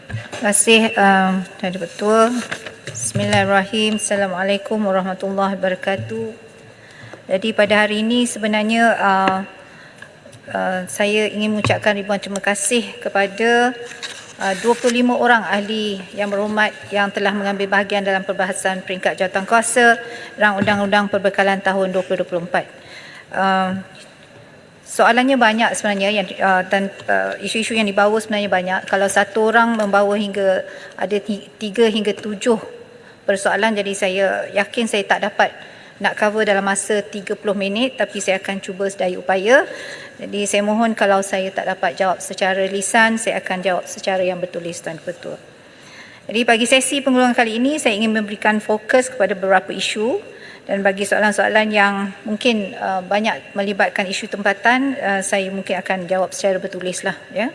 Terima kasih Tuan Ketua. Bismillahirrahmanirrahim. Assalamualaikum warahmatullahi wabarakatuh. Jadi pada hari ini sebenarnya saya ingin mengucapkan ribuan terima kasih kepada 25 orang ahli yang berhormat yang telah mengambil bahagian dalam perbahasan peringkat jawatankuasa Rang Undang-Undang Perbekalan tahun 2024. Soalannya banyak sebenarnya yang dan isu-isu yang dibawa sebenarnya banyak. Kalau satu orang membawa hingga ada 3 hingga 7 persoalan, jadi saya yakin saya tak dapat nak cover dalam masa 30 minit, tapi saya akan cuba sedaya upaya. Jadi saya mohon kalau saya tak dapat jawab secara lisan, saya akan jawab secara yang bertulis, Tuan Ketua. Jadi bagi sesi pengulangan kali ini saya ingin memberikan fokus kepada beberapa isu, dan bagi soalan-soalan yang mungkin banyak melibatkan isu tempatan, saya mungkin akan jawab secara bertulis lah, ya.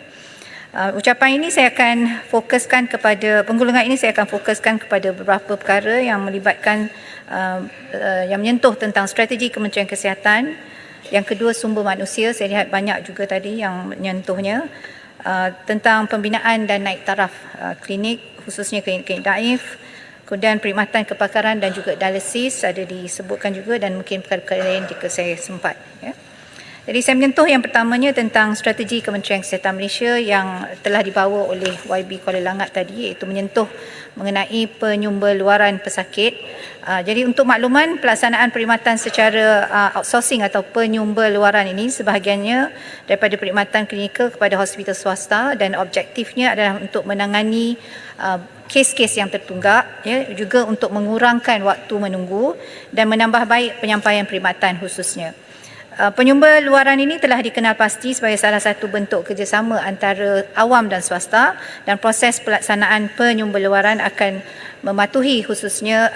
Ucapan ini saya akan fokuskan kepada, penggulungan ini saya akan fokuskan kepada beberapa perkara yang melibatkan yang menyentuh tentang strategi Kementerian Kesihatan. Yang kedua, sumber manusia, saya lihat banyak juga tadi yang menyentuhnya, tentang pembinaan dan naik taraf klinik, khususnya klinik-klinik daif. Kemudian perkhidmatan kepakaran dan juga dialisis ada disebutkan juga, dan mungkin perkara-perkara lain jika saya sempat, ya. Jadi saya menyentuh yang pertamanya tentang strategi Kementerian Kesihatan Malaysia yang telah dibawa oleh YB Kuala Langat tadi, iaitu menyentuh mengenai penyumber luaran pesakit. Jadi untuk makluman, pelaksanaan perkhidmatan secara outsourcing atau penyumber luaran ini sebahagiannya daripada perkhidmatan klinikal kepada hospital swasta, dan objektifnya adalah untuk menangani kes-kes yang tertunggak, ya, juga untuk mengurangkan waktu menunggu dan menambah baik penyampaian perkhidmatan khususnya. Penyumber luaran ini telah dikenal pasti sebagai salah satu bentuk kerjasama antara awam dan swasta, dan proses pelaksanaan penyumber luaran akan mematuhi khususnya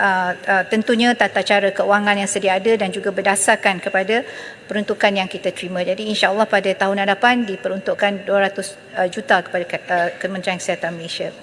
tentunya tata cara keuangan yang sedia ada dan juga berdasarkan kepada peruntukan yang kita terima. Jadi insya-Allah pada tahun hadapan diperuntukkan 200 juta kepada Kementerian Kesihatan Malaysia.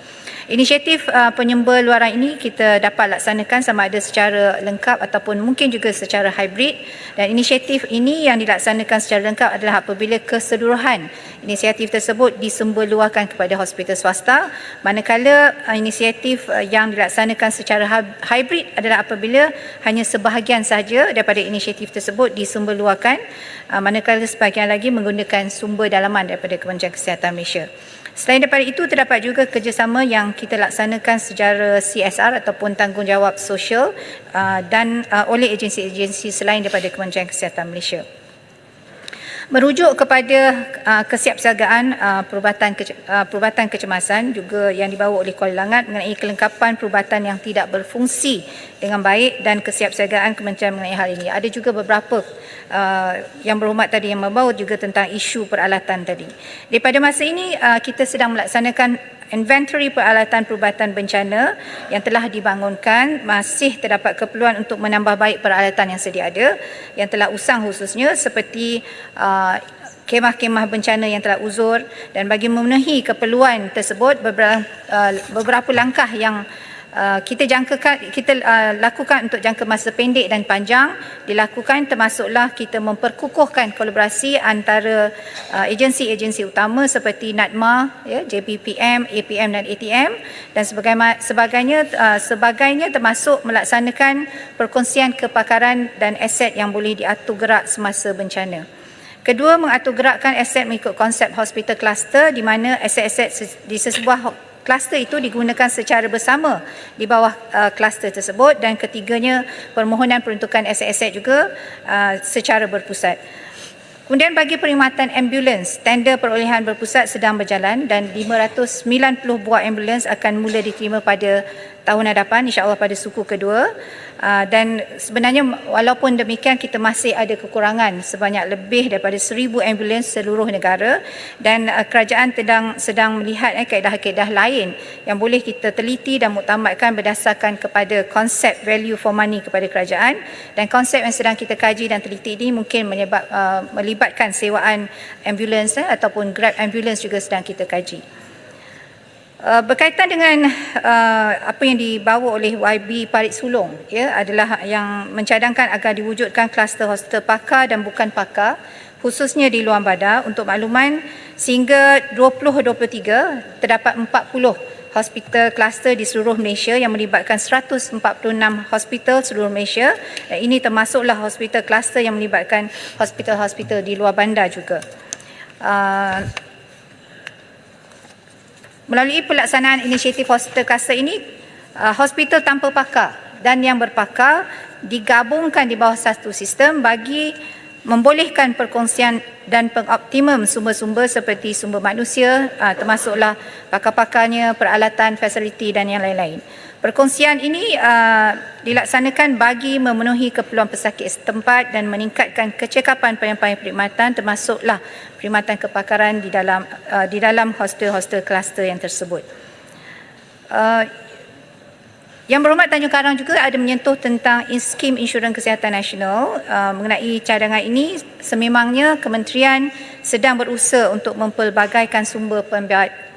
Inisiatif penyumber luaran ini kita dapat laksanakan sama ada secara lengkap ataupun mungkin juga secara hybrid, dan inisiatif ini yang dilaksanakan secara lengkap adalah apabila keseluruhan inisiatif tersebut disemberluarkan kepada hospital swasta, manakala inisiatif yang dilaksanakan secara hybrid adalah apabila hanya sebahagian sahaja daripada inisiatif tersebut disemberluarkan, manakala sebahagian lagi menggunakan sumber dalaman daripada Kementerian Kesihatan Malaysia. Selain daripada itu, terdapat juga kerjasama yang kita laksanakan secara CSR ataupun tanggungjawab sosial dan oleh agensi-agensi selain daripada Kementerian Kesihatan Malaysia. Merujuk kepada kesiapsiagaan perubatan kecemasan juga yang dibawa oleh Kuala Langat mengenai kelengkapan perubatan yang tidak berfungsi dengan baik dan kesiapsiagaan Kementerian mengenai hal ini. Ada juga beberapa yang berhormat tadi yang membawa juga tentang isu peralatan tadi. Daripada masa ini kita sedang melaksanakan inventory peralatan perubatan bencana yang telah dibangunkan. Masih terdapat keperluan untuk menambah baik peralatan yang sedia ada, yang telah usang khususnya, seperti kemah-kemah bencana yang telah uzur, dan bagi memenuhi keperluan tersebut beberapa langkah yang kita lakukan untuk jangka masa pendek dan panjang dilakukan, termasuklah kita memperkukuhkan kolaborasi antara agensi-agensi utama seperti NADMA, ya, JBPM, APM dan ATM dan sebagainya, termasuk melaksanakan perkongsian kepakaran dan aset yang boleh diatur gerak semasa bencana. Kedua, mengatur gerakkan aset mengikut konsep hospital cluster, di mana aset-aset di sesebuah kluster itu digunakan secara bersama di bawah kluster tersebut. Dan ketiganya, permohonan peruntukan aset-aset juga secara berpusat. Kemudian bagi perkhidmatan ambulans, tender perolehan berpusat sedang berjalan dan 590 buah ambulans akan mula diterima pada tahun hadapan, insya-Allah pada suku kedua. Dan sebenarnya walaupun demikian, kita masih ada kekurangan sebanyak lebih daripada 1,000 ambulans seluruh negara, dan kerajaan sedang melihat kaedah-kaedah lain yang boleh kita teliti dan muktamadkan berdasarkan kepada konsep value for money kepada kerajaan. Dan konsep yang sedang kita kaji dan teliti ini mungkin melibatkan sewaan ambulans ataupun Grab ambulans juga sedang kita kaji. Berkaitan dengan apa yang dibawa oleh YB Parit Sulong, ya, adalah yang mencadangkan agar diwujudkan kluster hospital pakar dan bukan pakar, khususnya di Luang Badar. Untuk makluman, sehingga 2023 terdapat 40 hospital kluster di seluruh Malaysia yang melibatkan 146 hospital seluruh Malaysia, dan ini termasuklah hospital kluster yang melibatkan hospital-hospital di luar bandar juga. Melalui pelaksanaan inisiatif hospital kluster ini, hospital tanpa pakar dan yang berpakar digabungkan di bawah satu sistem bagi membolehkan perkongsian dan pengoptimum sumber-sumber seperti sumber manusia, termasuklah pakar-pakarnya, peralatan, fasiliti dan yang lain-lain. Perkongsian ini dilaksanakan bagi memenuhi keperluan pesakit setempat dan meningkatkan kecekapan penyampaian perkhidmatan, termasuklah perkhidmatan kepakaran di dalam hostel-hostel kluster yang tersebut. Yang berhormat Tanjung Karang juga ada menyentuh tentang skim insurans kesihatan nasional. Mengenai cadangan ini, sememangnya kementerian sedang berusaha untuk mempelbagaikan sumber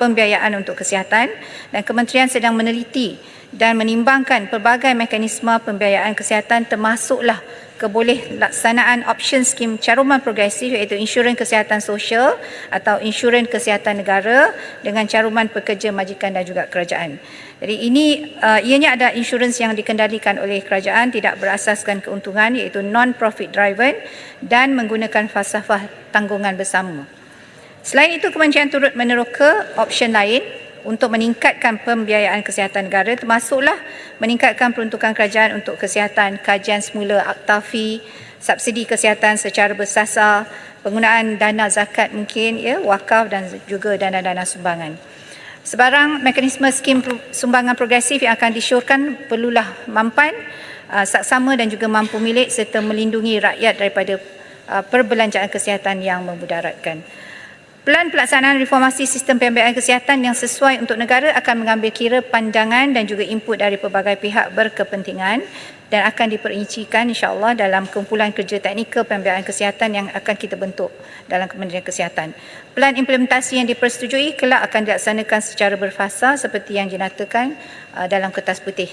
pembiayaan untuk kesihatan, dan kementerian sedang meneliti dan menimbangkan pelbagai mekanisme pembiayaan kesihatan, termasuklah keboleh-laksanaan option skim caruman progresif iaitu insurans kesihatan sosial atau insurans kesihatan negara dengan caruman pekerja, majikan dan juga kerajaan. Jadi ini ianya ada insurans yang dikendalikan oleh kerajaan, tidak berasaskan keuntungan iaitu non-profit driven dan menggunakan falsafah tanggungan bersama. Selain itu, kementerian turut meneroka option lain untuk meningkatkan pembiayaan kesihatan negara, termasuklah meningkatkan peruntukan kerajaan untuk kesihatan, kajian semula akta fee, subsidi kesihatan secara bersasar, penggunaan dana zakat mungkin, wakaf dan juga dana-dana sumbangan. Sebarang mekanisme skim sumbangan progresif yang akan disyorkan perlulah mampan, saksama dan juga mampu milik serta melindungi rakyat daripada perbelanjaan kesihatan yang memudaratkan. Pelan pelaksanaan reformasi sistem pembiayaan kesihatan yang sesuai untuk negara akan mengambil kira pandangan dan juga input dari pelbagai pihak berkepentingan dan akan diperincikan insya-Allah dalam kumpulan kerja teknikal pembiayaan kesihatan yang akan kita bentuk dalam Kementerian Kesihatan. Pelan implementasi yang dipersetujui kelak akan dilaksanakan secara berfasa seperti yang dinyatakan dalam kertas putih.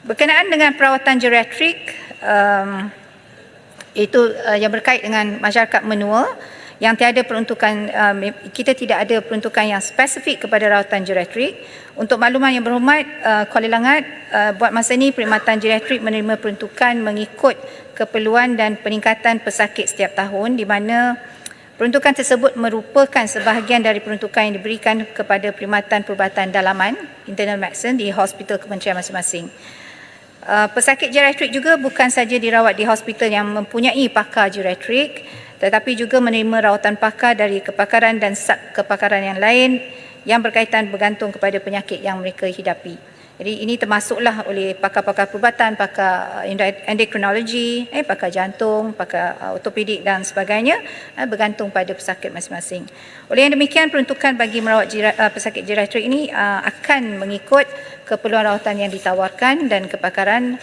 Berkenaan dengan perawatan geriatrik, itu yang berkait dengan masyarakat menua yang tiada peruntukan, kita tidak ada peruntukan yang spesifik kepada rawatan geriatrik. Untuk makluman yang berhormat, Kuala Langat buat masa ini perkhidmatan geriatrik menerima peruntukan mengikut keperluan dan peningkatan pesakit setiap tahun, di mana peruntukan tersebut merupakan sebahagian dari peruntukan yang diberikan kepada perkhidmatan perubatan dalaman internal medicine di hospital kementerian masing-masing. Pesakit geriatrik juga bukan saja dirawat di hospital yang mempunyai pakar geriatrik, tetapi juga menerima rawatan pakar dari kepakaran dan sub kepakaran yang lain yang berkaitan bergantung kepada penyakit yang mereka hidapi. Jadi ini termasuklah oleh pakar-pakar perubatan, pakar endokrinologi, pakar jantung, pakar ortopedik dan sebagainya, bergantung pada pesakit masing-masing. Oleh yang demikian, peruntukan bagi merawat pesakit geriatrik ini akan mengikut keperluan rawatan yang ditawarkan dan kepakaran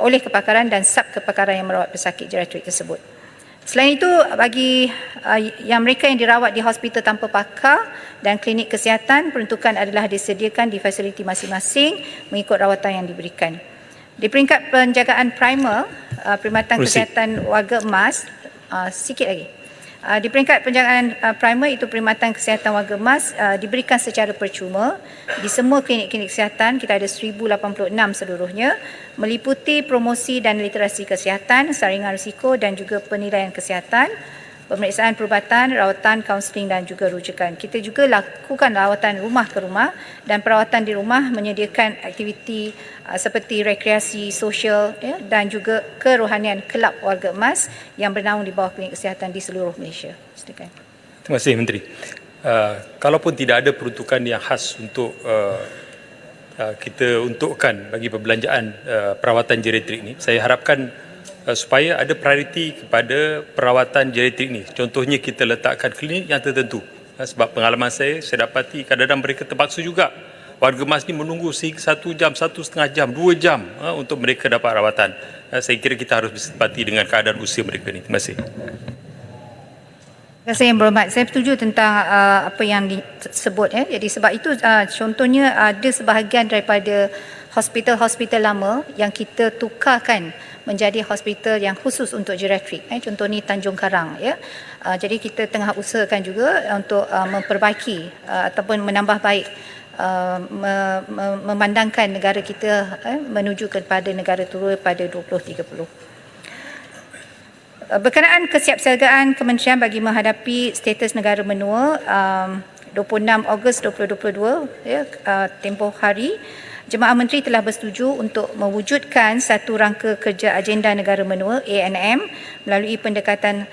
oleh kepakaran dan sub kepakaran yang merawat pesakit geriatrik tersebut. Selain itu, bagi yang mereka yang dirawat di hospital tanpa pakar dan klinik kesihatan, peruntukan adalah disediakan di fasiliti masing-masing mengikut rawatan yang diberikan. Di peringkat penjagaan primer, perkhidmatan kesihatan warga emas, sikit lagi. Di peringkat penjagaan primer, itu perkhidmatan kesihatan warga emas diberikan secara percuma di semua klinik-klinik kesihatan. Kita ada 1086 seluruhnya, meliputi promosi dan literasi kesihatan, saringan risiko dan juga penilaian kesihatan, pemeriksaan perubatan, rawatan, kaunseling dan juga rujukan. Kita juga lakukan rawatan rumah ke rumah dan perawatan di rumah, menyediakan aktiviti seperti rekreasi sosial dan juga kerohanian kelab warga emas yang bernaung di bawah klinik kesihatan di seluruh Malaysia. Silakan. Terima kasih Menteri. Kalaupun tidak ada peruntukan yang khas untuk kita untukkan bagi perbelanjaan perawatan geriatrik ini, saya harapkan supaya ada prioriti kepada perawatan geriatrik ini. Contohnya kita letakkan klinik yang tertentu. Sebab pengalaman saya dapati kadang-kadang mereka terpaksa juga warga emas ni menunggu sehingga 1 jam, 1,5 jam, 2 jam untuk mereka dapat rawatan. Saya kira kita harus bersempati dengan keadaan usia mereka ni. Terima kasih. Terima kasih Yang Berhormat. Saya setuju tentang apa yang disebut. Jadi sebab itu contohnya ada sebahagian daripada hospital-hospital lama yang kita tukarkan menjadi hospital yang khusus untuk geriatrik. Contoh ni Tanjung Karang, ya. Jadi kita tengah usahakan juga untuk memperbaiki ataupun menambah baik memandangkan negara kita menuju kepada negara turun pada 2030. Berkenaan kesiapsiagaan Kementerian bagi menghadapi status negara menua, 26 Ogos 2022, ya, tempoh hari, Jemaah Menteri telah bersetuju untuk mewujudkan satu rangka kerja agenda negara menua ANM melalui pendekatan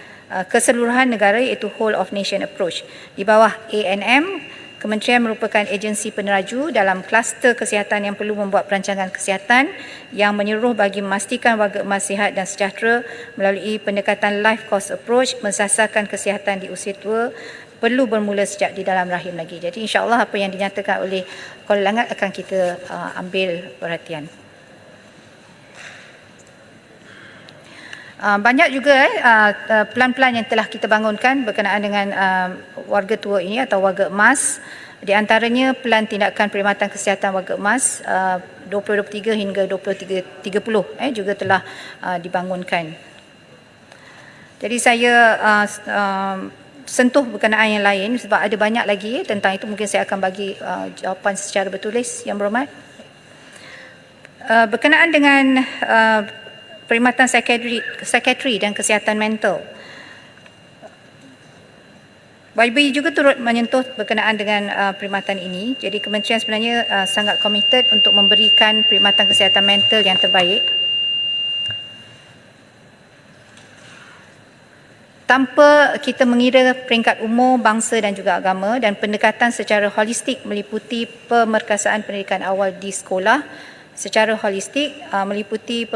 keseluruhan negara iaitu Whole of Nation Approach. Di bawah ANM, Kementerian merupakan agensi peneraju dalam kluster kesihatan yang perlu membuat perancangan kesihatan yang menyeluruh bagi memastikan warga emas sihat dan sejahtera melalui pendekatan life course approach, mensasarkan kesihatan di usia tua perlu bermula sejak di dalam rahim lagi. Jadi insya-Allah apa yang dinyatakan oleh Kuala Langat akan kita ambil perhatian. Banyak juga plan-plan yang telah kita bangunkan berkenaan dengan warga tua ini atau warga emas. Di antaranya plan tindakan perkhidmatan kesihatan warga emas 2023 hingga 2030 juga telah dibangunkan. Jadi saya sentuh berkenaan yang lain sebab ada banyak lagi tentang itu, mungkin saya akan bagi jawapan secara bertulis, Yang Berhormat. Berkenaan dengan perkhidmatan psikiatri dan kesihatan mental, YB juga turut menyentuh berkenaan dengan perkhidmatan ini. Jadi kementerian sebenarnya sangat komited untuk memberikan perkhidmatan kesihatan mental yang terbaik tanpa kita mengira peringkat umur, bangsa dan juga agama, dan pendekatan secara holistik meliputi pemerkasaan pendidikan awal di sekolah secara holistik meliputi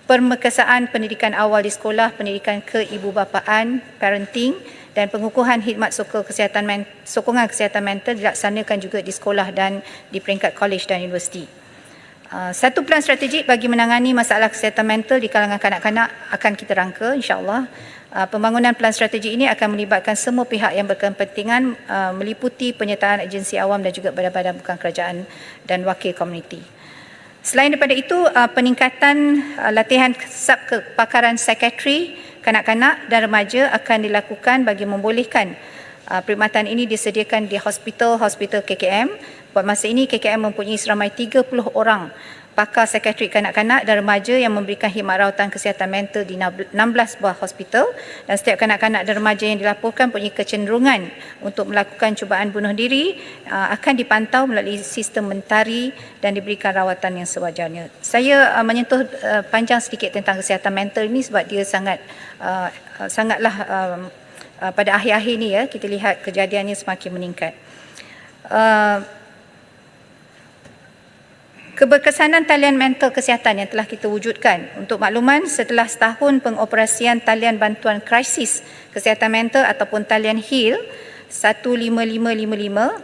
pemerkasaan pendidikan awal di sekolah, pendidikan keibubapaan, parenting dan pengukuhan khidmat sokongan kesihatan mental dilaksanakan juga di sekolah dan di peringkat kolej dan universiti. Satu plan strategik bagi menangani masalah kesihatan mental di kalangan kanak-kanak akan kita rangka, insya-Allah. Pembangunan plan strategik ini akan melibatkan semua pihak yang berkepentingan meliputi penyertaan agensi awam dan juga badan-badan bukan kerajaan dan wakil komuniti. Selain daripada itu, peningkatan latihan subkepakaran psikiatri kanak-kanak dan remaja akan dilakukan bagi membolehkan perkhidmatan ini disediakan di hospital KKM. Buat masa ini KKM mempunyai seramai 30 orang pakar psikiatrik kanak-kanak dan remaja yang memberikan khidmat rawatan kesihatan mental di 16 buah hospital, dan setiap kanak-kanak dan remaja yang dilaporkan mempunyai kecenderungan untuk melakukan cubaan bunuh diri akan dipantau melalui sistem mentari dan diberikan rawatan yang sewajarnya. Saya menyentuh panjang sedikit tentang kesihatan mental ini sebab dia sangatlah pada akhir-akhir ini ya kita lihat kejadiannya semakin meningkat. Keberkesanan talian mental kesihatan yang telah kita wujudkan. Untuk makluman, setelah setahun pengoperasian talian bantuan krisis kesihatan mental ataupun talian HEAL 15555,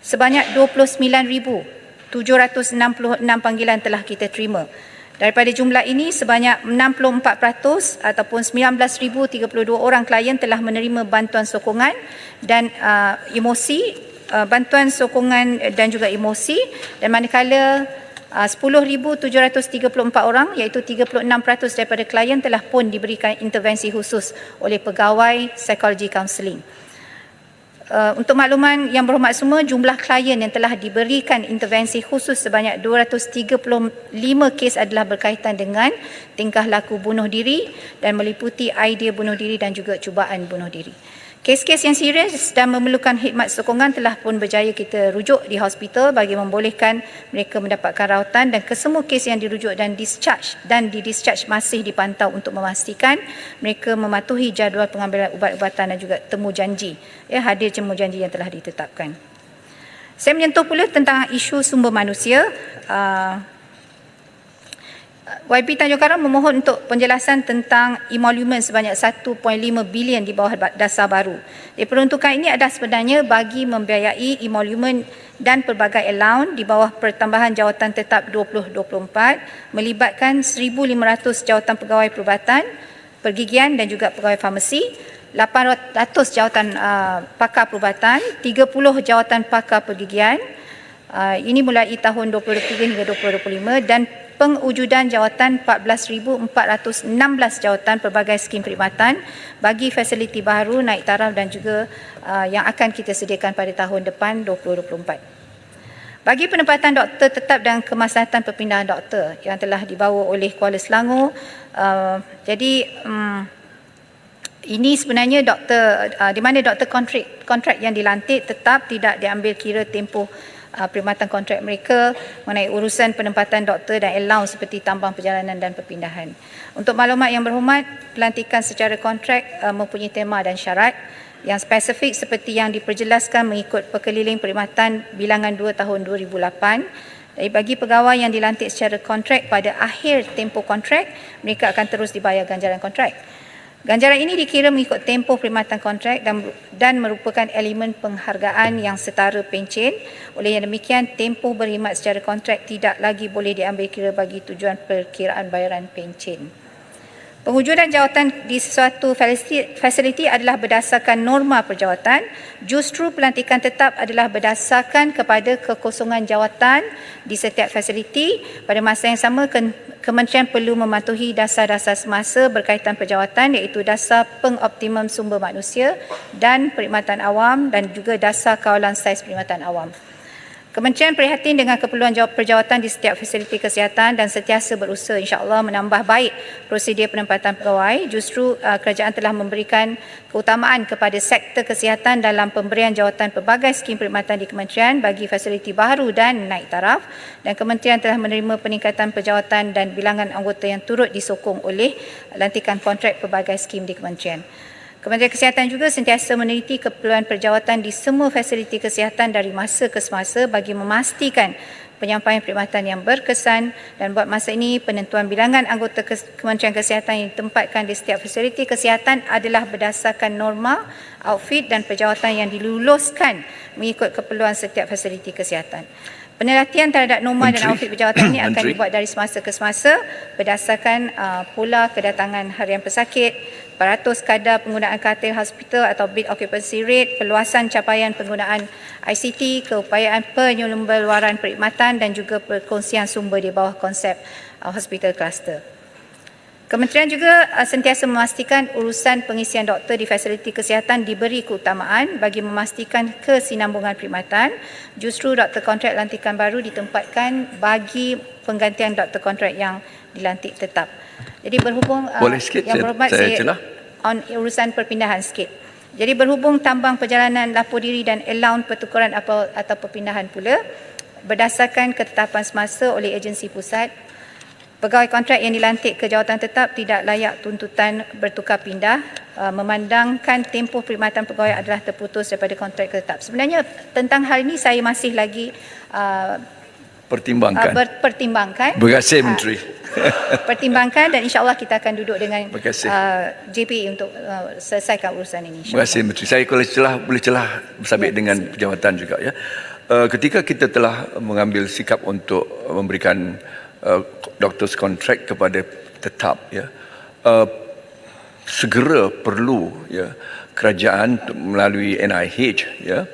sebanyak 29,766 panggilan telah kita terima. Daripada jumlah ini, sebanyak 64% ataupun 19,032 orang klien telah menerima bantuan sokongan dan bantuan sokongan dan juga emosi, dan manakala 10,734 orang iaitu 36% daripada klien telah pun diberikan intervensi khusus oleh pegawai psikologi kaunseling. Untuk makluman Yang Berhormat semua, jumlah klien yang telah diberikan intervensi khusus sebanyak 235 kes adalah berkaitan dengan tingkah laku bunuh diri dan meliputi idea bunuh diri dan juga cubaan bunuh diri. Kes-kes yang serius dan memerlukan khidmat sokongan telah pun berjaya kita rujuk di hospital bagi membolehkan mereka mendapatkan rawatan, dan kesemua kes yang dirujuk dan di-discharge masih dipantau untuk memastikan mereka mematuhi jadual pengambilan ubat-ubatan dan juga temu janji, hadir temu janji yang telah ditetapkan. Saya menyentuh pula tentang isu sumber manusia. YB Tanjung Karang memohon untuk penjelasan tentang emolumen sebanyak 1.5 bilion di bawah dasar baru. Peruntukan ini adalah sebenarnya bagi membiayai emolumen dan pelbagai allowance di bawah pertambahan jawatan tetap 2024 melibatkan 1,500 jawatan pegawai perubatan, pergigian dan juga pegawai farmasi, 800 jawatan pakar perubatan, 30 jawatan pakar pergigian, Ini mulai tahun 2023 hingga 2025 dan pengujudan jawatan 14,416 jawatan pelbagai skim perkhidmatan bagi fasiliti baru, naik taraf dan juga yang akan kita sediakan pada tahun depan 2024. Bagi penempatan doktor tetap dan kemaslahatan perpindahan doktor yang telah dibawa oleh Kuala Selangor, ini sebenarnya doktor di mana doktor kontrak yang dilantik tetap tidak diambil kira tempoh perkhidmatan kontrak mereka mengenai urusan penempatan doktor dan allowance seperti tambang perjalanan dan perpindahan. Untuk maklumat yang berhormat, pelantikan secara kontrak mempunyai tema dan syarat yang spesifik seperti yang diperjelaskan mengikut Perkeliling Perkhidmatan Bilangan 2 tahun 2008. Bagi pegawai yang dilantik secara kontrak pada akhir tempoh kontrak, mereka akan terus dibayar ganjaran kontrak. Ganjaran ini dikira mengikut tempoh perkhidmatan kontrak dan merupakan elemen penghargaan yang setara pencen. Oleh yang demikian, tempoh berkhidmat secara kontrak tidak lagi boleh diambil kira bagi tujuan perkiraan bayaran pencen. Pengujudan jawatan di sesuatu fasiliti adalah berdasarkan norma perjawatan. Justru pelantikan tetap adalah berdasarkan kepada kekosongan jawatan di setiap fasiliti. Pada masa yang sama, Kementerian perlu mematuhi dasar-dasar semasa berkaitan perjawatan iaitu dasar pengoptimum sumber manusia dan perkhidmatan awam dan juga dasar kawalan saiz perkhidmatan awam. Kementerian prihatin dengan keperluan perjawatan di setiap fasiliti kesihatan dan sentiasa berusaha insya-Allah menambah baik prosedur penempatan pegawai. Justru kerajaan telah memberikan keutamaan kepada sektor kesihatan dalam pemberian jawatan pelbagai skim perkhidmatan di kementerian bagi fasiliti baru dan naik taraf, dan kementerian telah menerima peningkatan perjawatan dan bilangan anggota yang turut disokong oleh lantikan kontrak pelbagai skim di kementerian. Kementerian Kesihatan juga sentiasa meneliti keperluan perjawatan di semua fasiliti kesihatan dari masa ke semasa bagi memastikan penyampaian perkhidmatan yang berkesan, dan buat masa ini penentuan bilangan anggota Kementerian Kesihatan yang ditempatkan di setiap fasiliti kesihatan adalah berdasarkan norma, outfit dan perjawatan yang diluluskan mengikut keperluan setiap fasiliti kesihatan. Penelitian terhadap norma dan outfit perjawatan ini akan dibuat dari semasa ke semasa berdasarkan pula kedatangan harian pesakit, peratus kadar penggunaan katil hospital atau bed occupancy rate, perluasan capaian penggunaan ICT, keupayaan penyelumberluaran perkhidmatan dan juga perkongsian sumber di bawah konsep hospital cluster. Kementerian juga sentiasa memastikan urusan pengisian doktor di fasiliti kesihatan diberi keutamaan bagi memastikan kesinambungan perkhidmatan. Justru doktor kontrak lantikan baru ditempatkan bagi penggantian doktor kontrak yang dilantik tetap. Jadi berhubung boleh sikit yang berhormat saya on urusan perpindahan sikit. Jadi berhubung tambang perjalanan lapor diri dan allowance pertukaran atau perpindahan pula berdasarkan ketetapan semasa oleh agensi pusat, pegawai kontrak yang dilantik ke jawatan tetap tidak layak tuntutan bertukar pindah memandangkan tempoh perkhidmatan pegawai adalah terputus daripada kontrak tetap. Sebenarnya tentang hal ini saya masih lagi pertimbangkan. Terima kasih Menteri. Pertimbangkan dan insya-Allah kita akan duduk dengan JPE untuk selesaikan urusan ini. Terima kasih Menteri. Saya boleh celah bersabit dengan jawatan juga ya. Ketika kita telah mengambil sikap untuk memberikan doctor's contract kepada tetap ya, segera perlu ya kerajaan melalui NIH ya,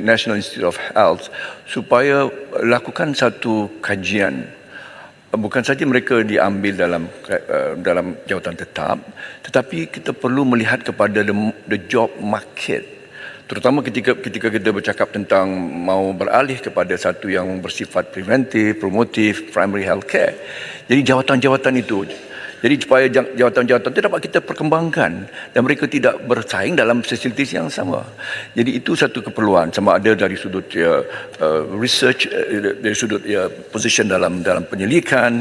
National Institute of Health, supaya lakukan satu kajian. Bukan saja mereka diambil dalam jawatan tetap, tetapi kita perlu melihat kepada the job market. Terutama ketika kita bercakap tentang mau beralih kepada satu yang bersifat preventif, promotif, primary health care. Jadi jawatan-jawatan itu, jadi supaya jawatan-jawatan itu dapat kita perkembangkan dan mereka tidak bersaing dalam fasiliti yang sama. Jadi itu satu keperluan, sama ada dari sudut research, dari sudut position dalam penyelidikan,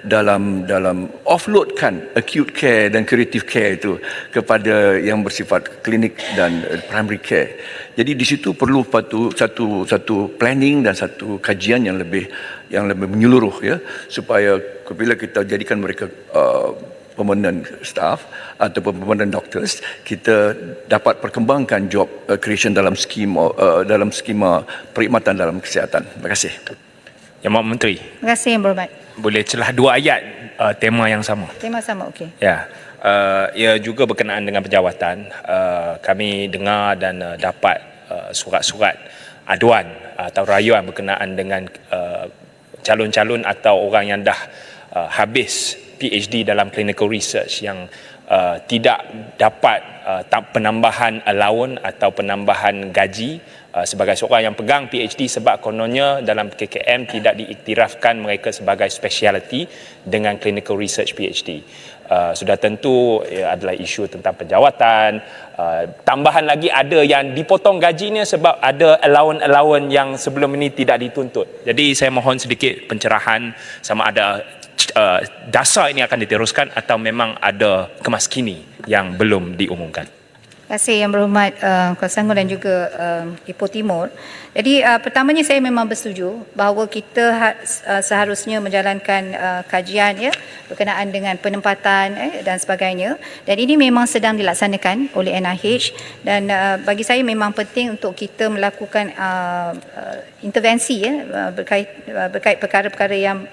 dalam offloadkan acute care dan curative care itu kepada yang bersifat klinik dan primary care. Jadi di situ perlu satu planning dan satu kajian yang lebih menyeluruh ya, supaya bila kita jadikan mereka permanent staff ataupun permanent doctors, kita dapat perkembangkan job creation dalam skema perkhidmatan dalam kesihatan. Terima kasih. Yang Mak Menteri. Terima kasih Yang Berhormat. Boleh celah 2 ayat tema yang sama. Tema sama, okey. Ya. Ia juga berkenaan dengan penjawatan. Kami dengar dan dapat surat-surat aduan atau rayuan berkenaan dengan calon-calon atau orang yang dah habis PhD dalam clinical research yang tidak dapat penambahan allowance atau penambahan gaji sebagai seorang yang pegang PhD sebab kononnya dalam KKM tidak diiktirafkan mereka sebagai speciality dengan clinical research PhD. Sudah tentu adalah isu tentang penjawatan. Tambahan lagi ada yang dipotong gajinya sebab ada allowance yang sebelum ini tidak dituntut. Jadi saya mohon sedikit pencerahan sama ada dasar ini akan diteruskan atau memang ada kemaskini yang belum diumumkan. Terima kasih Yang Berhormat Kuala Selangor dan juga Ipoh Timur. Jadi pertamanya saya memang bersetuju bahawa kita seharusnya menjalankan kajian berkenaan dengan penempatan dan sebagainya, dan ini memang sedang dilaksanakan oleh NIH, dan bagi saya memang penting untuk kita melakukan intervensi berkait perkara-perkara yang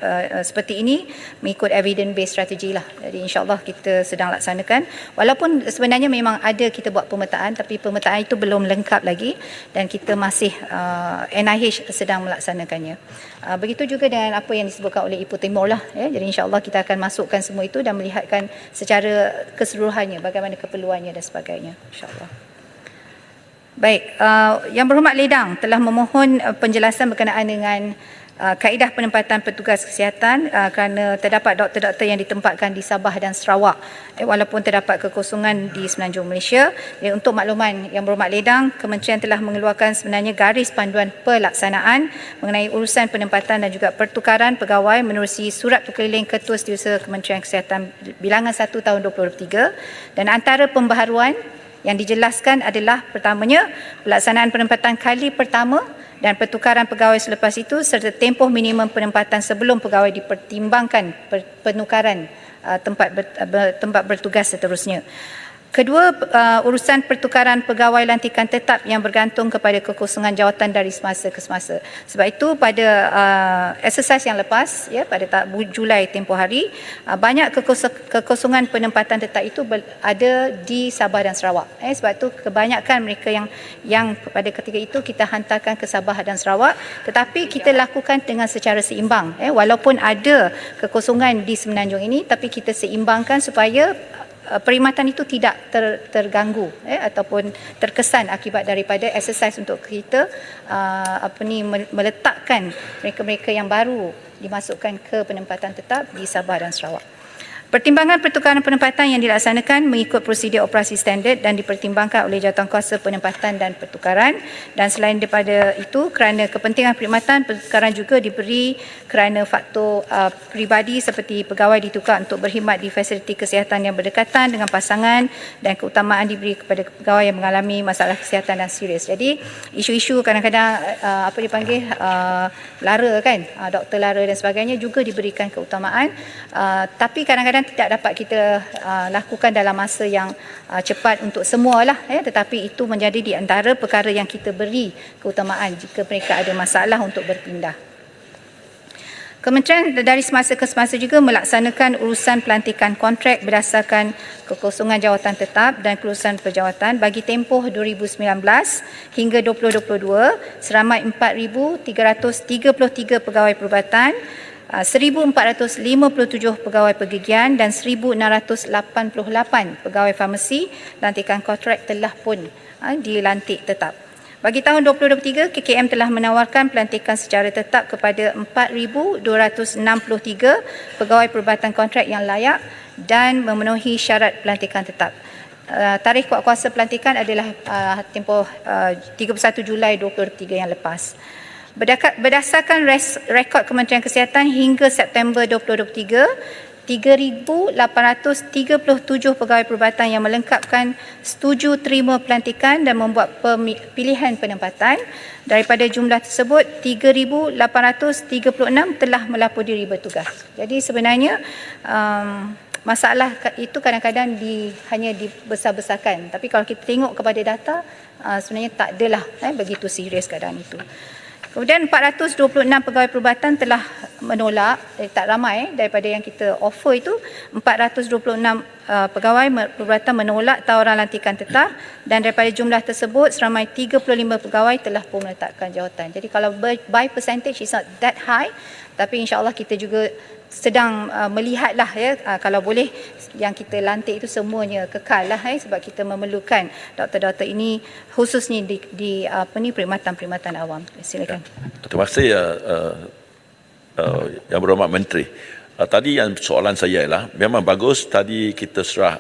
seperti ini mengikut evidence based strategy lah. Jadi insyaAllah kita sedang laksanakan, walaupun sebenarnya memang ada kita buat pemetaan, tapi pemetaan itu belum lengkap lagi dan kita masih NIH sedang melaksanakannya. Begitu juga dengan apa yang disebutkan oleh Ipoh Timur lah. Jadi insyaAllah kita akan masukkan semua itu dan melihatkan secara keseluruhannya bagaimana keperluannya dan sebagainya, insyaAllah. Baik, Yang Berhormat Ledang telah memohon penjelasan berkenaan dengan kaedah penempatan petugas kesihatan kerana terdapat doktor-doktor yang ditempatkan di Sabah dan Sarawak walaupun terdapat kekosongan di Semenanjung Malaysia. Jadi untuk makluman Yang Berhormat Ledang, Kementerian telah mengeluarkan sebenarnya garis panduan pelaksanaan mengenai urusan penempatan dan juga pertukaran pegawai menerusi Surat Berkeliling Ketua Setiausaha Kementerian Kesihatan Bilangan 1 tahun 2023, dan antara pembaharuan yang dijelaskan adalah pertamanya pelaksanaan penempatan kali pertama dan pertukaran pegawai selepas itu serta tempoh minimum penempatan sebelum pegawai dipertimbangkan penukaran tempat bertugas seterusnya. Kedua, urusan pertukaran pegawai lantikan tetap yang bergantung kepada kekosongan jawatan dari semasa ke semasa. Sebab itu pada exercise yang lepas, pada Julai tempoh hari, banyak kekosongan penempatan tetap itu ada di Sabah dan Sarawak. Sebab itu kebanyakan mereka yang pada ketika itu kita hantarkan ke Sabah dan Sarawak, tetapi kita lakukan dengan secara seimbang. Walaupun ada kekosongan di Semenanjung ini, tapi kita seimbangkan supaya perkhidmatan itu tidak terganggu ataupun terkesan akibat daripada exercise untuk kita meletakkan mereka-mereka yang baru dimasukkan ke penempatan tetap di Sabah dan Sarawak. Pertimbangan pertukaran penempatan yang dilaksanakan mengikut prosedur operasi standard dan dipertimbangkan oleh jawatankuasa penempatan dan pertukaran, dan selain daripada itu kerana kepentingan perkhidmatan, pertukaran juga diberi kerana faktor peribadi seperti pegawai ditukar untuk berkhidmat di fasiliti kesihatan yang berdekatan dengan pasangan, dan keutamaan diberi kepada pegawai yang mengalami masalah kesihatan dan serius. Jadi isu-isu kadang-kadang lara kan, doktor lara dan sebagainya juga diberikan keutamaan, tapi kadang-kadang tidak dapat kita lakukan dalam masa yang cepat untuk semualah, tetapi itu menjadi di antara perkara yang kita beri keutamaan jika mereka ada masalah untuk berpindah. Kementerian dari semasa ke semasa juga melaksanakan urusan pelantikan kontrak berdasarkan kekosongan jawatan tetap dan kelulusan perjawatan bagi tempoh 2019 hingga 2022 seramai 4,333 pegawai perubatan, 1,457 pegawai pergigian dan 1,688 pegawai farmasi lantikan kontrak telah pun dilantik tetap. Bagi tahun 2023, KKM telah menawarkan pelantikan secara tetap kepada 4,263 pegawai perubatan kontrak yang layak dan memenuhi syarat pelantikan tetap. Tarikh kuat kuasa pelantikan adalah tempoh 31 Julai 2023 yang lepas. Berdasarkan rekod Kementerian Kesihatan hingga September 2023, 3,837 pegawai perubatan yang melengkapkan setuju terima pelantikan dan membuat pilihan penempatan. Daripada jumlah tersebut, 3,836 telah melapor diri bertugas. Jadi sebenarnya masalah itu kadang-kadang hanya dibesar-besarkan. Tapi kalau kita tengok kepada data, sebenarnya tak adalah begitu serius keadaan itu. Kemudian 426 pegawai perubatan telah menolak, tak ramai daripada yang kita offer itu, 426 pegawai perubatan menolak tawaran lantikan tetap dan daripada jumlah tersebut seramai 35 pegawai telah pun meletakkan jawatan. Jadi kalau by percentage is not that high, tapi insya-Allah kita juga sedang melihatlah kalau boleh yang kita lantik itu semuanya kekal lah sebab kita memerlukan doktor-doktor ini khususnya di perkhidmatan awam. Silakan. Terima kasih Yang Berhormat Menteri. Tadi yang soalan saya ialah memang bagus tadi kita serah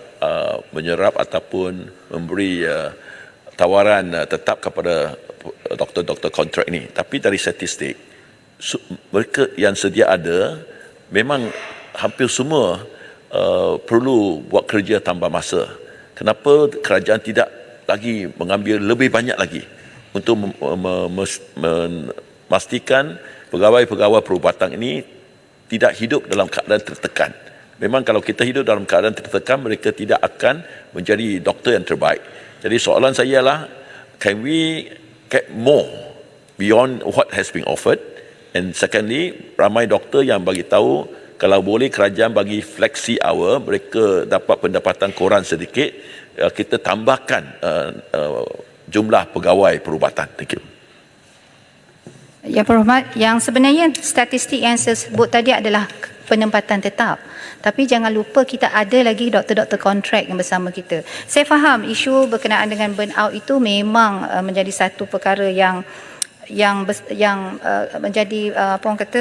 menyerap ataupun memberi tawaran tetap kepada doktor-doktor kontrak ini. Tapi dari statistik mereka yang sedia ada memang hampir semua perlu buat kerja tambah masa. Kenapa kerajaan tidak lagi mengambil lebih banyak lagi untuk memastikan pegawai-pegawai perubatan ini tidak hidup dalam keadaan tertekan. Memang kalau kita hidup dalam keadaan tertekan, mereka tidak akan menjadi doktor yang terbaik. Jadi soalan saya ialah, can we get more beyond what has been offered? And secondly, ramai doktor yang bagi tahu kalau boleh kerajaan bagi flexi hour, mereka dapat pendapatan kurang sedikit, kita tambahkan jumlah pegawai perubatan. Thank you. Yang Berhormat, yang sebenarnya statistik yang saya sebut tadi adalah penempatan tetap. Tapi jangan lupa kita ada lagi doktor-doktor kontrak yang bersama kita. Saya faham isu berkenaan dengan burnout itu memang menjadi satu perkara yang menjadi apa orang kata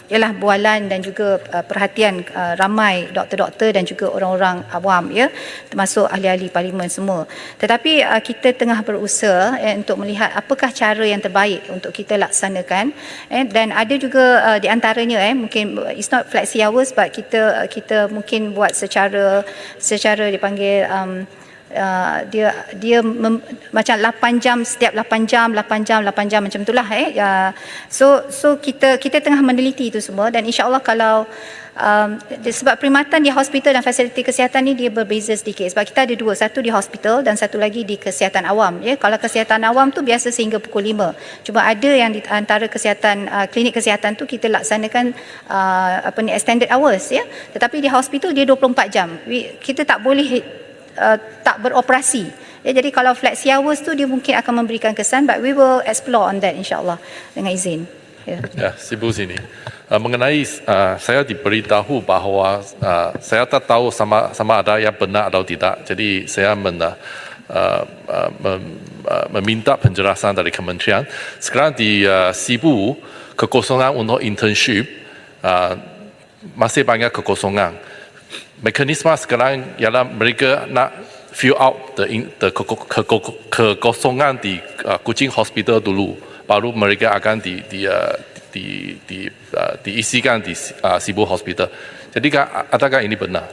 ialah bualan dan juga perhatian ramai doktor-doktor dan juga orang-orang awam termasuk ahli-ahli parlimen semua. Tetapi kita tengah berusaha untuk melihat apakah cara yang terbaik untuk kita laksanakan dan ada juga di antaranya mungkin it's not flexi hours but kita mungkin buat secara dipanggil macam 8 jam setiap 8 jam macam itulah so kita tengah meneliti itu semua dan insya-Allah kalau sebab perkhidmatan di hospital dan fasiliti kesihatan ni dia berbeza sedikit sebab kita ada dua, satu di hospital dan satu lagi di kesihatan awam kalau kesihatan awam tu biasa sehingga pukul 5 cuma ada yang di antara kesihatan klinik kesihatan tu kita laksanakan extended hours tetapi di hospital dia 24 jam kita tak boleh tak beroperasi. Jadi kalau flexi hours tu dia mungkin akan memberikan kesan but we will explore on that insya-Allah dengan izin. Ya, Sibu sini. Mengenai saya diberitahu bahawa saya tak tahu sama ada yang benar atau tidak. Jadi saya meminta penjelasan dari kementerian. Sekarang di Sibu kekosongan untuk internship masih banyak kekosongan. Mekanisme sekarang ialah mereka nak fill out the kekosongan di Kuching Hospital dulu, baru mereka akan diisikan di Sibu Hospital. Jadi adakah ini benar?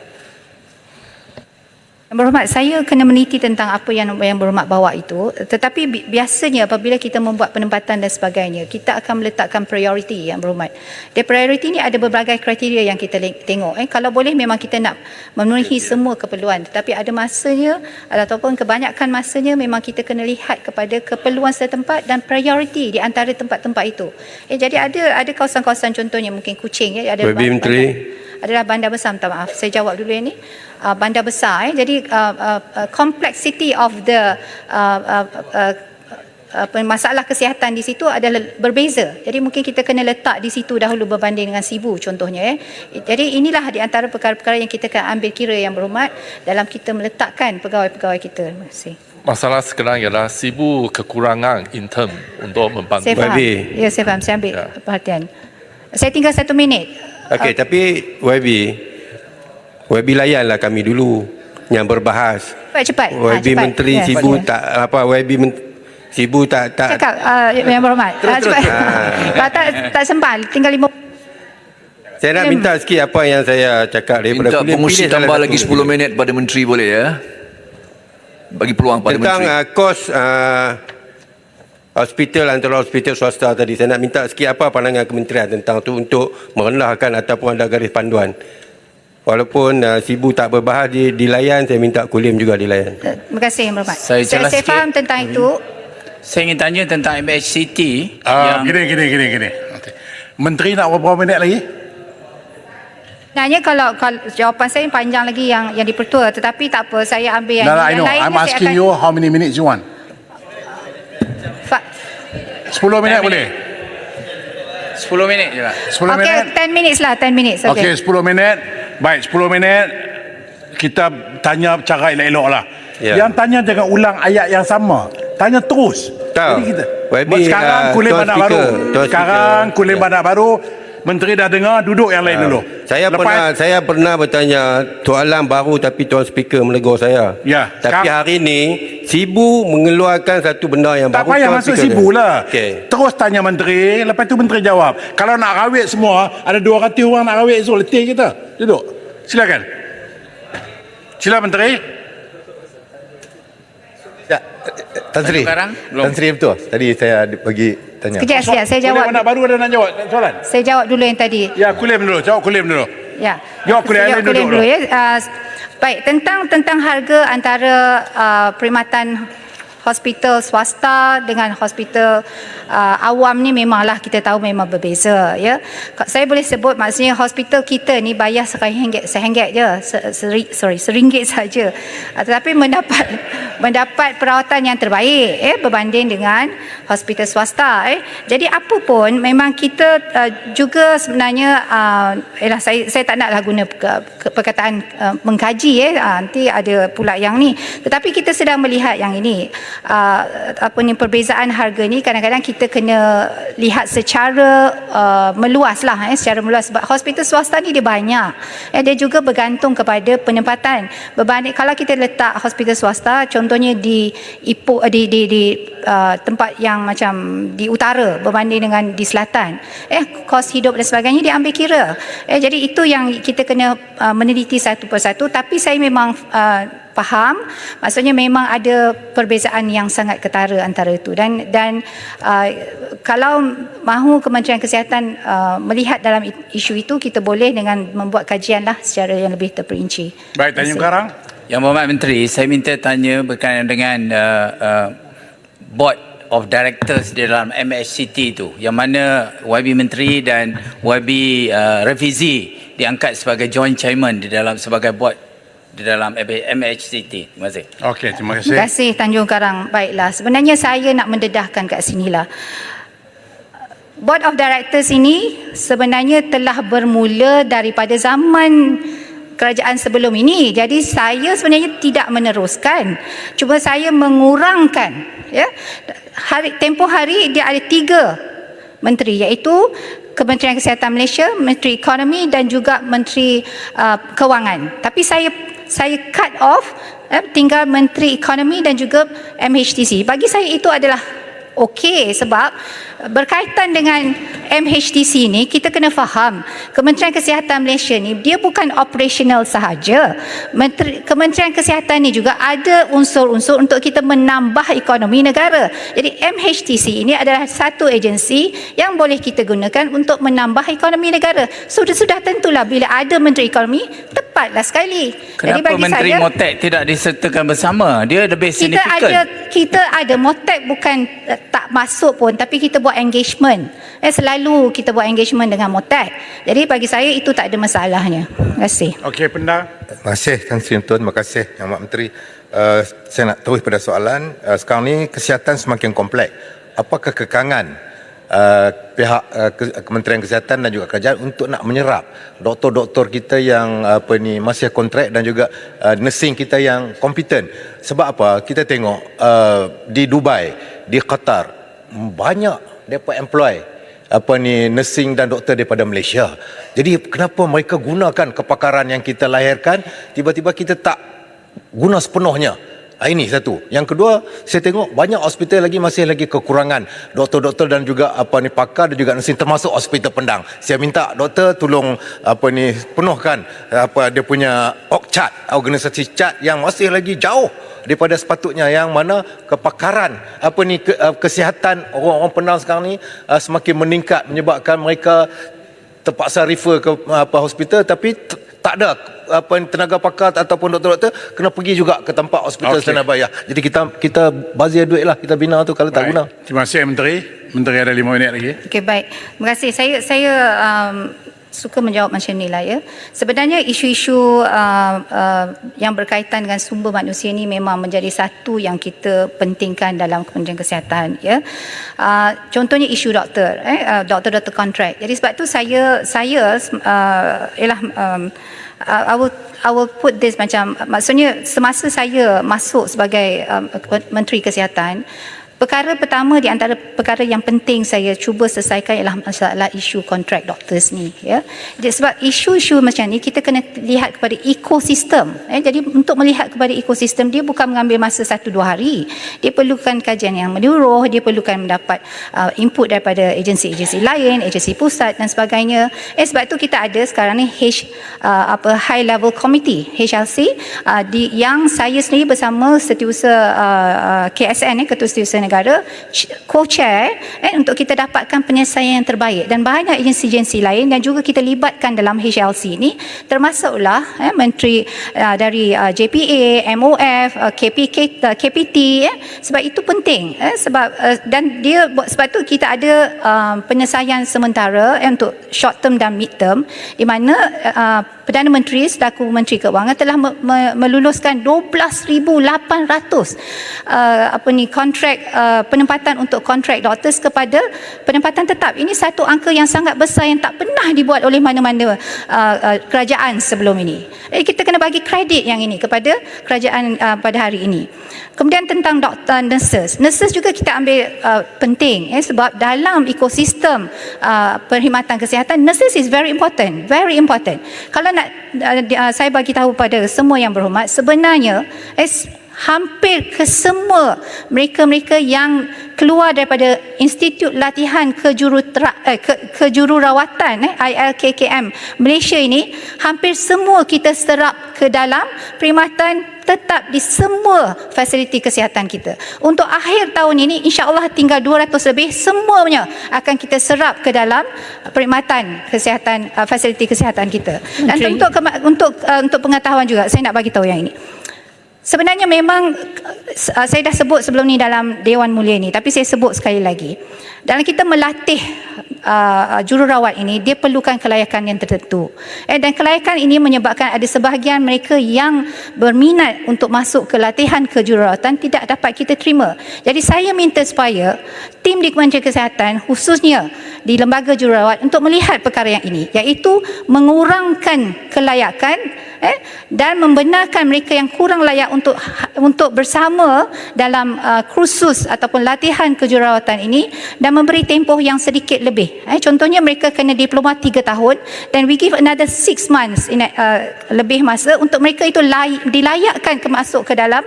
Yang Berhormat, saya kena meneliti tentang apa yang Berhormat bawa itu. Tetapi biasanya apabila kita membuat penempatan dan sebagainya, kita akan meletakkan priority Yang Berhormat. Dan priority ni ada berbagai kriteria yang kita tengok. Kalau boleh memang kita nak memenuhi semua keperluan. Tetapi ada masanya ataupun kebanyakan masanya memang kita kena lihat kepada keperluan setempat dan priority di antara tempat-tempat itu. Jadi ada kawasan-kawasan contohnya mungkin Kuching ada adalah bandar besar, minta maaf saya jawab dulu ini bandar besar jadi complexity of the masalah kesihatan di situ adalah berbeza jadi mungkin kita kena letak di situ dahulu berbanding dengan Sibu contohnya jadi inilah di antara perkara-perkara yang kita akan ambil kira Yang Berhormat dalam kita meletakkan pegawai-pegawai kita. Terima kasih. Masalah sekarang ialah Sibu kekurangan intern untuk membantu. Saya faham. Ya, saya faham. Saya ambil perhatian. Saya tinggal 1 minit. Okey, tapi YB layanlah kami dulu yang berbahas. Cepat. YB cepat. Menteri Sibu tak apa Sibu tak cakap Yang Berhormat. Cepat. Tak sempat. Tinggal 5. Saya nak minta sikit apa yang saya cakap daripada minta pengurusi tambah lagi 10 minit pada menteri boleh bagi peluang pada tentang menteri kos hospital antara hospital swasta tadi. Saya nak minta sikit apa pandangan kementerian tentang tu untuk merendahkan ataupun ada garis panduan. Walaupun Sibu tak berbahas dilayan, saya minta Kulim juga dilayan. Terima kasih Yang Berhormat. Saya faham tentang itu. Saya ingin tanya tentang MHCT Gini. Okay. Menteri nak berapa minit lagi? Sebenarnya kalau jawapan saya panjang lagi yang dipertua, tetapi tak apa, saya ambil yang, No, I know. lainnya I'm saya asking akan- you how many minutes you want. Fa- 10 minit boleh? 10 minit je lah. 10 Okay, minit? 10 minutes lah, 10 minutes. Okey, 10 minit. Baik, 10 minit. Kita tanya cara elok-elok lah. Ya. Yang tanya jangan ulang ayat yang sama. Tanya terus. Tahu. Jadi kita. YB, Sekarang kulit Tuan bandar Speaker, baru. Tuan Sekarang Speaker. kulit Ya. bandar baru. Menteri dah dengar, duduk yang lain dulu. Saya pernah bertanya soalan baru tapi Tuan Speaker menegur saya. Ya, Tapi sekarang- hari ini Sibu mengeluarkan satu benda yang Tak baru. payah Tuan masuk Speaker. sibuk lah. Okey. Terus tanya menteri, lepas tu menteri jawab. Kalau nak rawit semua, ada 200 orang nak rawit esok, letih kita. Duduk. Silakan. Sila menteri. Ya, Tan Sri. Sekarang? Belum. Tan Sri betul. Tadi saya bagi tanya. Sekejap, saya Kulim jawab. anak baru ada nak jawab soalan? Saya jawab dulu yang tadi. Ya, kulim dulu. Jawab kulim dulu. Ya. Jawab kuliah Saya lain kuliah duduk dulu ya. Baik, tentang harga antara perkhidmatan hospital swasta dengan hospital awam ni memanglah kita tahu memang berbeza ya. Saya boleh sebut maksudnya hospital kita ni bayar RM1 je, RM1 saja. Tetapi mendapat perawatan yang terbaik berbanding dengan hospital swasta Jadi apa pun memang kita juga sebenarnya saya tak naklah guna perkataan mengkaji nanti ada pula yang ni. Tetapi kita sedang melihat yang ini. Perbezaan harga ni kadang-kadang kita kena lihat secara meluas lah secara meluas sebab hospital swasta ni dia banyak dia juga bergantung kepada penempatan berbanding kalau kita letak hospital swasta contohnya di tempat yang macam di utara berbanding dengan di selatan kos hidup dan sebagainya dia ambil kira jadi itu yang kita kena meneliti satu persatu tapi saya memang faham maksudnya memang ada perbezaan yang sangat ketara antara itu dan kalau mahu Kementerian Kesihatan melihat dalam isu itu kita boleh dengan membuat kajian lah secara yang lebih terperinci. Baik, Tanjung Karang. Yang Berhormat Menteri, saya minta tanya berkaitan dengan Board of Directors di dalam MHCT itu yang mana YB Menteri dan YB Refizi diangkat sebagai Joint Chairman di dalam sebagai board di dalam MHCT. Terima kasih. Okey, terima Terima kasih Tanjung Karang. Baiklah, sebenarnya saya nak mendedahkan kat sinilah. Board of Directors ini sebenarnya telah bermula daripada zaman kerajaan sebelum ini. Jadi saya sebenarnya tidak meneruskan. Cuma saya mengurangkan. Tempoh hari dia ada 3 menteri iaitu Kementerian Kesihatan Malaysia, Menteri Ekonomi dan juga Menteri Kewangan. Tapi saya cut off tinggal Menteri Ekonomi dan juga MHTC. Bagi saya itu adalah okey sebab berkaitan dengan MHTC ni kita kena faham Kementerian Kesihatan Malaysia ni dia bukan operasional sahaja. Kementerian Kesihatan ni juga ada unsur-unsur untuk kita menambah ekonomi negara. Jadi MHTC ini adalah satu agensi yang boleh kita gunakan untuk menambah ekonomi negara. Sudah tentulah bila ada Menteri Ekonomi tepatlah sekali. Jadi Kenapa bagi Menteri saya, Motek tidak disertakan bersama? Dia lebih signifikan. kita ada Motek bukan tak masuk pun tapi kita buat engagement. Selalu kita buat engagement dengan Motek. Jadi bagi saya itu tak ada masalahnya. Terima kasih. Okey, Pendar. Terima kasih Tan Sri Tuan. Terima kasih Yang Amat Menteri. Saya nak terus pada soalan. Sekarang ni kesihatan semakin kompleks. Apakah kekangan pihak Kementerian Kesihatan dan juga kerajaan untuk nak menyerap doktor-doktor kita yang masih kontrak dan juga nursing kita yang kompeten? Sebab apa? Kita tengok di Dubai, di Qatar banyak mereka employ nursing dan doktor daripada Malaysia. Jadi kenapa mereka gunakan kepakaran yang kita lahirkan, tiba-tiba kita tak guna sepenuhnya? Ini satu. Yang kedua, saya tengok banyak hospital masih lagi kekurangan doktor-doktor dan juga pakar dan juga nursing, termasuk hospital Pendang. Saya minta doktor tolong penuhkan dia punya org chart, organisasi chart yang masih lagi jauh daripada sepatutnya, yang mana kepakaran kesihatan orang-orang Pendang sekarang ni semakin meningkat menyebabkan mereka terpaksa refer ke hospital tapi tak ada tenaga pakar ataupun doktor-doktor kena pergi juga ke tempat hospital Setanah Bayar. Jadi kita bazir duit lah, kita bina tu kalau tak guna. Terima kasih Menteri. Menteri ada 5 minit lagi. Okey, baik. Terima kasih. suka menjawab macam ni lah ya. Sebenarnya isu-isu yang berkaitan dengan sumber manusia ni memang menjadi satu yang kita pentingkan dalam Kementerian Kesihatan ya. Contohnya isu doktor, doktor kontrak. Jadi sebab tu saya I will put this macam, maksudnya semasa saya masuk sebagai Menteri Kesihatan, perkara pertama di antara perkara yang penting saya cuba selesaikan ialah masalah isu kontrak doctors ni ya. Jadi sebab isu-isu macam ni kita kena lihat kepada ekosistem. Jadi untuk melihat kepada ekosistem, dia bukan mengambil masa 1-2 hari. Dia perlukan kajian yang menyeluruh, dia perlukan mendapat input daripada agensi-agensi lain, agensi pusat dan sebagainya. Sebab tu kita ada sekarang ni High Level Committee HLC yang saya sendiri bersama Setiausaha KSN Ketua Setiausaha Negara co-chair untuk kita dapatkan penyelesaian yang terbaik, dan banyak agensi-agensi lain dan juga kita libatkan dalam HLC ini, termasuklah menteri dari JPA, MOF, KPT sebab itu penting dan dia sebab tu kita ada penyelesaian sementara untuk short term dan mid term, di mana Perdana Menteri selaku Menteri Keuangan telah meluluskan 12,800 kontrak penempatan untuk kontrak doctors kepada penempatan tetap. Ini satu angka yang sangat besar yang tak pernah dibuat oleh mana-mana kerajaan sebelum ini. Kita kena bagi kredit yang ini kepada kerajaan pada hari ini. Kemudian tentang doktor, nurses juga kita ambil penting sebab dalam ekosistem perkhidmatan kesihatan, nurses is very important. Kalau nak saya bagi tahu pada semua yang berhormat, sebenarnya hampir kesemua mereka yang keluar daripada Institut Latihan Kejururawatan ILKKM Malaysia ini, hampir semua kita serap ke dalam perkhidmatan tetap di semua fasiliti kesihatan kita. Untuk akhir tahun ini insya-Allah tinggal 200 lebih, semuanya akan kita serap ke dalam perkhidmatan kesihatan, fasiliti kesihatan kita. Dan untuk pengetahuan juga saya nak bagi tahu yang ini. Sebenarnya memang saya dah sebut sebelum ni dalam Dewan Mulia ni, tapi saya sebut sekali lagi. Dalam kita melatih jururawat ini, dia perlukan kelayakan yang tertentu. Dan kelayakan ini menyebabkan ada sebahagian mereka yang berminat untuk masuk ke latihan kejururawatan tidak dapat kita terima. Jadi saya minta supaya tim di Kementerian Kesihatan, khususnya di lembaga jururawat, untuk melihat perkara yang ini, iaitu mengurangkan kelayakan dan membenarkan mereka yang kurang layak untuk bersama dalam kursus ataupun latihan kejururawatan ini, dan memberi tempoh yang sedikit lebih. Contohnya mereka kena diploma 3 tahun dan we give another 6 months lebih masa untuk mereka itu dilayakkan masuk ke dalam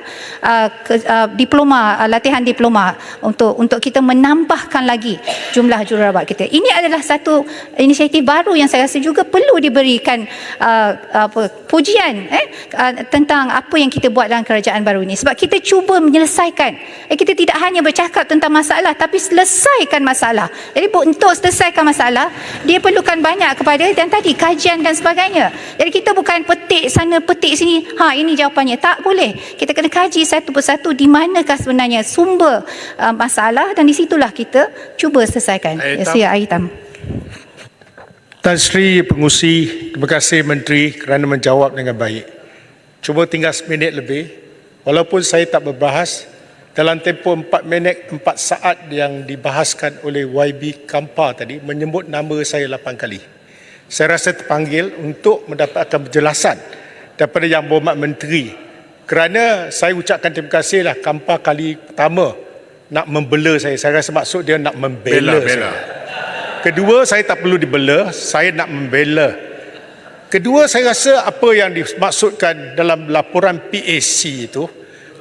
diploma, latihan diploma untuk kita menambahkan lagi jumlah jururawat kita. Ini adalah satu inisiatif baru yang saya rasa juga perlu diberikan pujian tentang apa yang kita buat dalam kerajaan baru ini, sebab kita cuba menyelesaikan. Kita tidak hanya bercakap tentang masalah, tapi selesaikan masalah. Jadi untuk selesaikan masalah, dia perlukan banyak kepada dan tadi kajian dan sebagainya. Jadi kita bukan petik sana petik sini, ini jawapannya. Tak boleh. Kita kena kaji satu persatu di manakah sebenarnya sumber masalah, dan di situlah kita cuba selesaikan. Saya Aitam. Tan Sri Pengurusi, terima kasih Menteri kerana menjawab dengan baik. Cuma tinggal 1 minit lebih. Walaupun saya tak berbahas, dalam tempoh 4 minit 4 saat yang dibahaskan oleh YB Kampa tadi menyebut nama saya 8 kali. Saya rasa terpanggil untuk mendapatkan penjelasan daripada Yang Berhormat Menteri, kerana saya ucapkan terima kasihlah Kampa kali pertama nak membela saya. Saya rasa maksud dia nak membela saya. Kedua, saya tak perlu dibela, saya nak membela. Kedua, saya rasa apa yang dimaksudkan dalam laporan PAC itu,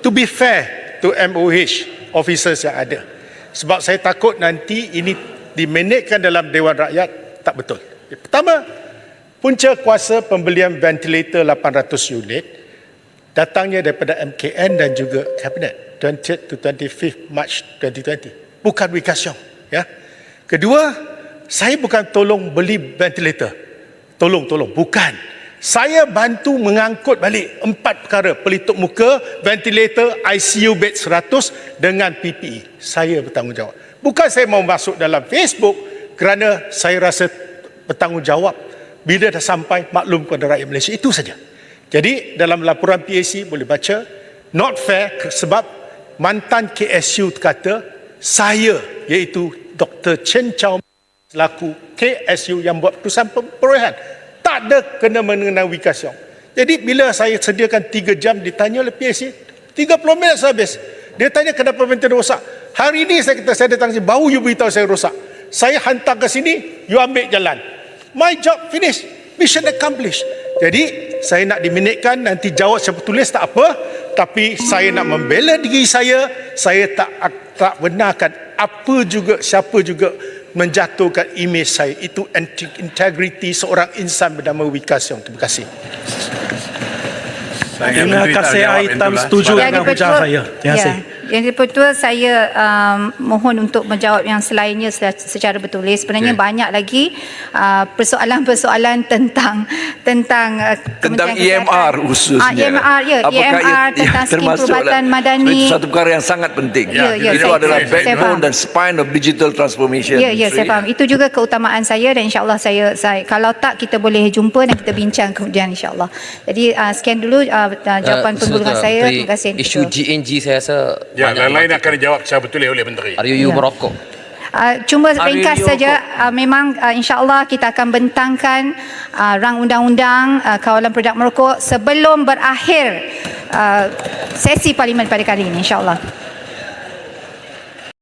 to be fair to MOH officers yang ada. Sebab saya takut nanti ini dimenekkan dalam Dewan Rakyat, tak betul. Pertama, punca kuasa pembelian ventilator 800 unit datangnya daripada MKN dan juga Kabinet 20 to 25 March 2020. Bukan Wikasyong. Ya. Kedua, saya bukan tolong beli ventilator. Tolong, bukan. Saya bantu mengangkut balik 4 perkara. Pelitup muka, ventilator, ICU bed 100 dengan PPE. Saya bertanggungjawab. Bukan saya mau masuk dalam Facebook kerana saya rasa bertanggungjawab bila dah sampai maklum kepada rakyat Malaysia. Itu saja. Jadi dalam laporan PAC boleh baca not fair sebab mantan KSU kata saya iaitu Dr. Chen Chao selaku KSU yang buat keputusan perolehan tak ada kena mengenai Wee Ka Siong. Jadi bila saya sediakan 3 jam ditanya oleh PAC, 30 minit habis. Dia tanya kenapa printer rosak. Hari ini saya kata saya datang sini, baru you beritahu saya rosak. Saya hantar ke sini, you ambil jalan. My job finish. Mission accomplished. Jadi saya nak diminitkan, nanti jawab siapa tulis tak apa, tapi saya nak membela diri saya tak benarkan apa juga siapa juga menjatuhkan imej saya. Itu integriti seorang insan bernama Wee Ka Siong. Terima kasih. Terima kasih Aitam setuju dengan ucapan saya. Terima kasih. Yang Dipertua, saya mohon untuk menjawab yang selainnya secara bertulis. Sebenarnya banyak lagi persoalan-persoalan tentang EMR khususnya. EMR, ya. EMR tentang skim perubatan madani. Itu satu perkara yang sangat penting. Itu adalah backbone dan spine of digital transformation. Ya, saya faham. Itu juga keutamaan saya dan insyaAllah saya kalau tak kita boleh jumpa dan kita bincang kemudian insyaAllah. Jadi sekian dulu jawapan penggulungan saya. Terima kasih. Isu GNG saya rasa Ya, lain akan dijawab secara betul oleh Menteri. RUU merokok. Cuma ringkas saja, memang insyaAllah kita akan bentangkan rang undang-undang kawalan produk merokok sebelum berakhir sesi parlimen pada kali ini insyaAllah.